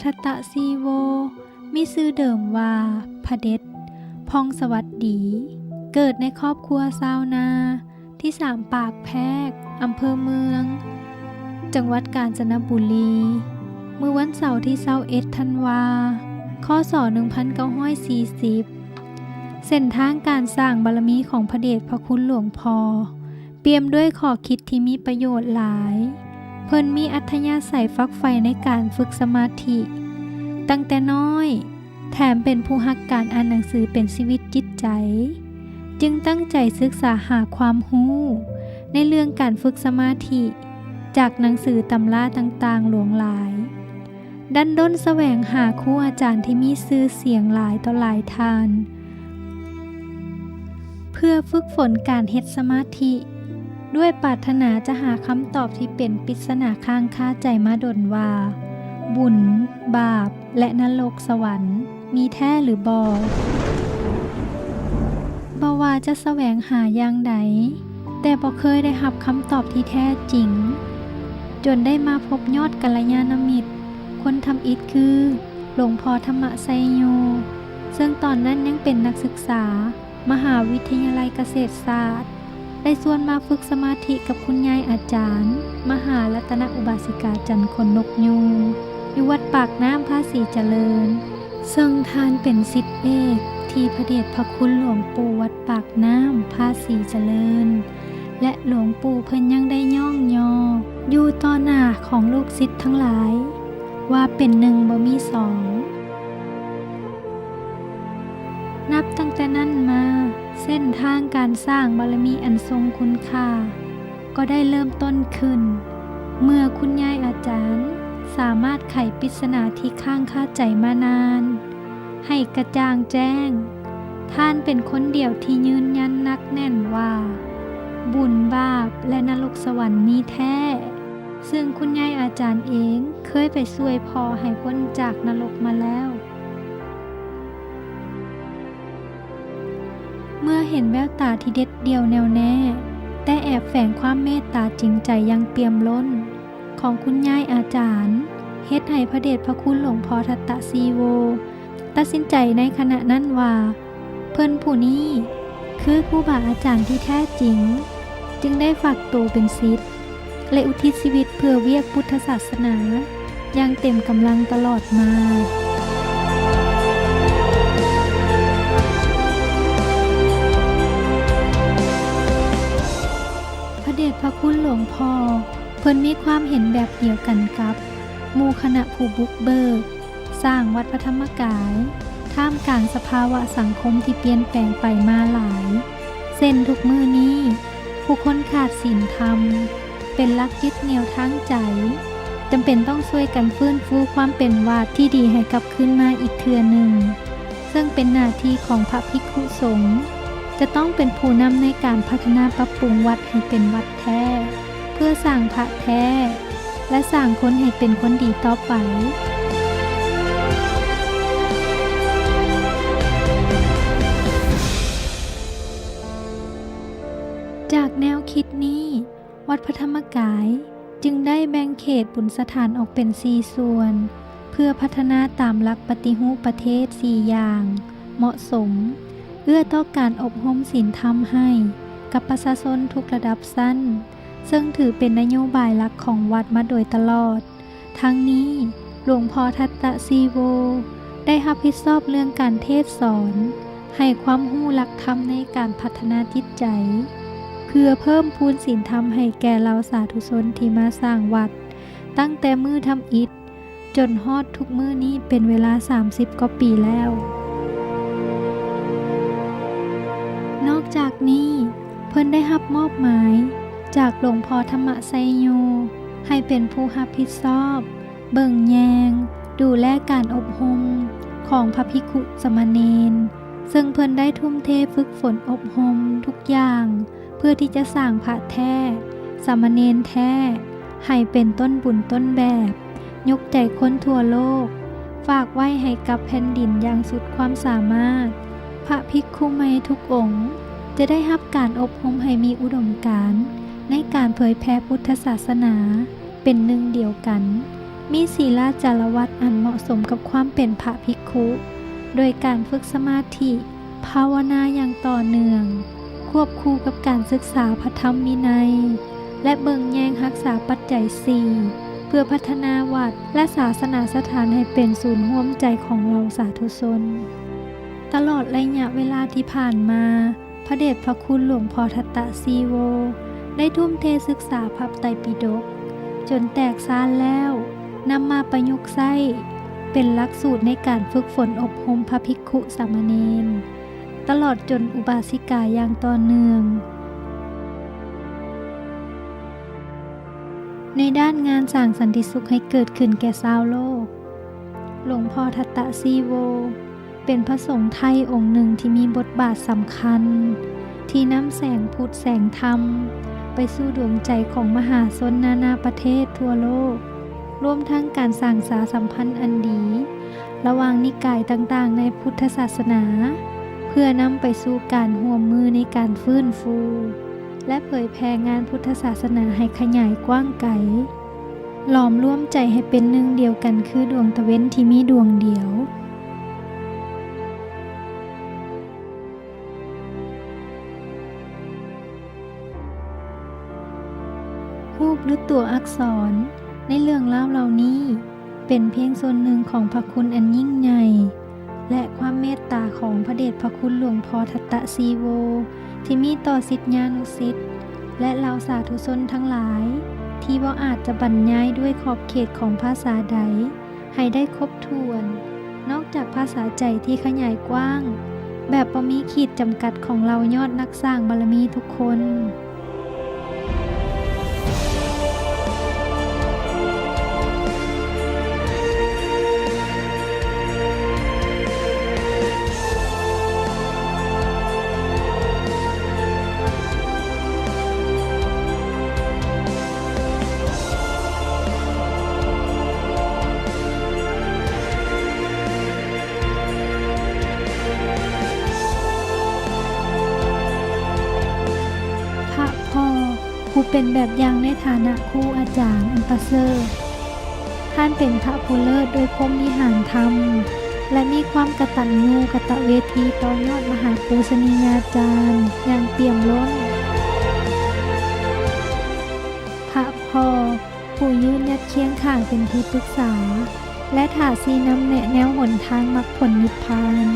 ทัตตซีโวมีชื่อเดิมว่าพระเดชพองสวัสดีเกิดในครอบครัวชาวนาที่3 ปากแพรกอำเภอเมืองจังหวัดกาญจนบุรีเมื่อวันเสาร์ที่21 ธันวาคศ 1940เส้นทางการสร้างบารมีของพระเดชพระคุณหลวงพ่อเปี่ยมด้วยข้อคิดที่มีประโยชน์หลายเพิ่นมีอัธยาศัยฟักใฝ่ในการฝึกสมาธิตั้งแต่น้อยแถมเป็นผู้รักการอ่านหนังสือเป็นชีวิตจิตใจจึงตั้งใจศึกษาหาความรู้ในเรื่องการฝึกสมาธิจากหนังสือตำราต่างๆหลวงหลายดันด้นแสวงหาครูอาจารย์ที่มีชื่อเสียงหลายต่อหลายทานเพื่อฝึกฝนการเฮ็ดสมาธิด้วยปรารถนาจะหาคำตอบที่เป็นปริศนาค้างคาใจมาดนว่าบุญบาปและนรกสวรรค์มีแท้หรือบ่ว่าจะแสวงหาอย่างใดแต่บ่เคยได้รับคำตอบที่แท้จริงจนได้มาพบยอดกัลยาณมิตรคนทำอิฐคือหลวงพ่อธรรมไสยโยซึ่งตอนนั้นยังเป็นนักศึกษามหาวิทยาลัยเกษตรศาสตร์ได้ชวนมาฝึกสมาธิกับคุณยายอาจารย์มหารัตนอุบาสิกาจันทร์คนนกยูงอยู่วัดปากน้ำภาษีเจริญซึ่งท่านเป็นศิษย์เอกที่พระเดชพระคุณหลวงปู่วัดปากน้ำภาษีเจริญและหลวงปู่เพิ่นยังได้ย่องยออยู่ต่อหน้าของลูกศิษย์ทั้งหลายว่าเป็นหนึ่งบ่มีสองนับตั้งแต่นั้นมาเส้นทางการสร้างบารมีอันทรงคุณค่าก็ได้เริ่มต้นขึ้นเมื่อคุณยายอาจารย์สามารถไขปริศนาที่ค้างคาใจมานานให้กระจ่างแจ้งท่านเป็นคนเดียวที่ยืนยันนักแน่นว่าบุญบาปและนรกสวรรค์มีแท้ซึ่งคุณยายอาจารย์เองเคยไปช่วยพ่อให้พ้นจากนรกมาแล้วเมื่อเห็นแววตาที่เด็ดเดี่ยวแน่วแน่แต่แอบแฝงความเมตตาจริงใจยังเปี่ยมล้นของคุณยายอาจารย์เฮ็ดให้พระเดชพระคุณหลวงพ่อทัตตซีโวตัดสินใจในขณะนั้นว่าเพิ่นผู้นี้คือครูบาอาจารย์ที่แท้จริงจึงได้ฝากตัวเป็นศิษย์และอุทิศชีวิตเพื่อเวียกพุทธศาสนาอย่างเต็มกำลังตลอดมาพระเดชพระคุณหลวงพ่อเพิ่นมีความเห็นแบบเดียวกันกับหมู่คณะผู้บุกเบิกสร้างวัดพระธรรมกายท่ามกลางสภาวะสังคมที่เปลี่ยนแปลงไปมาหลายเส้นทุกมื้อนี้ผู้คนขาดศีลธรรมเป็นหลักยึดเหนี่ยวทางใจจำเป็นต้องช่วยกันฟื้นฟูความเป็นวัดที่ดีให้กลับคืนมาอีกเทื่อหนึ่งซึ่งเป็นหน้าที่ของพระภิกขุสงฆ์จะต้องเป็นผู้นำในการพัฒนาปรับปรุงวัดให้เป็นวัดแท้เพื่อสร้างพระแท้และสร้างคนให้เป็นคนดีต่อไปจากแนวคิดนี้วัดพระธรรมกายจึงได้แบ่งเขตบุญสถานออกเป็น4 ส่วนเพื่อพัฒนาตามหลักปฏิรูปประเทศ4 อย่างเหมาะสมเอื้อต่อการอบรมศีลธรรมให้กับประชาชนทุกระดับชั้นซึ่งถือเป็นนโยบายหลักของวัดมาโดยตลอดทั้งนี้หลวงพ่อทัตตซีโวได้รับผิดชอบเรื่องการเทศสอนให้ความรู้หลักธรรมในการพัฒนาจิตใจเพื่อเพิ่มพูนศีลธรรมให้แก่เราสาธุชนที่มาสร้างวัดตั้งแต่มื้อทำอิฐจนฮอดทุกมื้อนี้เป็นเวลา30 กว่าปีแล้วนอกจากนี้เพิ่นได้รับมอบหมายจากหลวงพ่อธรรมไสยโยให้เป็นผู้รับผิดชอบเบิ่งแยงดูแลการอบรมของพระภิกขุสามเณรซึ่งเพิ่นได้ทุ่มเทฝึกฝนอบรมทุกอย่างเพื่อที่จะสร้างพระแท้สามเณรแท้ให้เป็นต้นบุญต้นแบบยกใจคนทั่วโลกฝากไว้ให้กับแผ่นดินอย่างสุดความสามารถพระภิกขุใหม่ทุกองค์จะได้รับการอบรมให้มีอุดมการณ์ในการเผยแผ่พุทธศาสนาเป็นหนึ่งเดียวกัน มีศีลจารวัตรอันเหมาะสมกับความเป็นพระภิกขุโดยการฝึกสมาธิภาวนาอย่างต่อเนื่องควบคู่กับการศึกษาพระธรรมวินัยและเบิ่งแยงรักษาปัจจัย4เพื่อพัฒนาวัดและศาสนาสถานให้เป็นศูนย์ร่วมใจของเราสาธุชนตลอดระยะเวลาที่ผ่านมาพระเดชพระคุณหลวงพ่อทัตตซีโวได้ทุ่มเทศึกษาพระไตรปิฎกจนแตกฉานแล้วนำมาประยุกต์ใช้เป็นหลักสูตรในการฝึกฝนอบรมพระภิกขุสามเณรตลอดจนอุบาสิกาอย่างต่อเนื่องในด้านงานสร้างสันติสุขให้เกิดขึ้นแก่ชาวโลกหลวงพ่อทัตตซีโวเป็นพระสงฆ์ไทยองค์หนึ่งที่มีบทบาทสำคัญที่นำแสงพุทธแสงธรรมไปสู่ดวงใจของมหาชนนานาประเทศทั่วโลกรวมทั้งการสร้างสาสัมพันธ์อันดีระหว่างนิกายต่างๆในพุทธศาสนาเพื่อนำไปสู่การร่วมมือในการฟื้นฟูและเผยแผ่งานพุทธศาสนาให้ขยายกว้างไกลหลอมร่วมใจให้เป็นหนึ่งเดียวกันคือดวงตะเว้นที่มีดวงเดียวรูปหรือตัวอักษรในเรื่องเล่าเหล่านี้เป็นเพียงส่วนหนึ่งของพระคุณอันยิ่งใหญ่และความเมตตาของพระเดชพระคุณหลวงพ่อทัตตซีโวที่มีต่อศิษยานุศิษย์และเหล่าสาธุชนทั้งหลายที่บ่อาจจะบรรยายด้วยขอบเขตของภาษาใดให้ได้ครบถ้วนนอกจากภาษาใจที่ขยายกว้างแบบบ่มีขีดจำกัดของเรายอดนักสร้างบารมีทุกคนผู้เป็นแบบอย่างในฐานะครูอาจารย์อันประเสริฐท่านเป็นพระผู้เลิศโดยพรหมวิหารธรรมและมีความกตัญญูกตเวทีต่อยอดมหาปูชนียาจารย์อย่างเปี่ยมล้นพระพ่อผู้ยืนหยัดเคียงข้างเป็นที่ปรึกษาและถาชี้นำแนะแนวหนทางมรรคผลนิพพาน